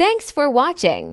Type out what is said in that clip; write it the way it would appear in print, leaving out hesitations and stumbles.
Thanks for watching.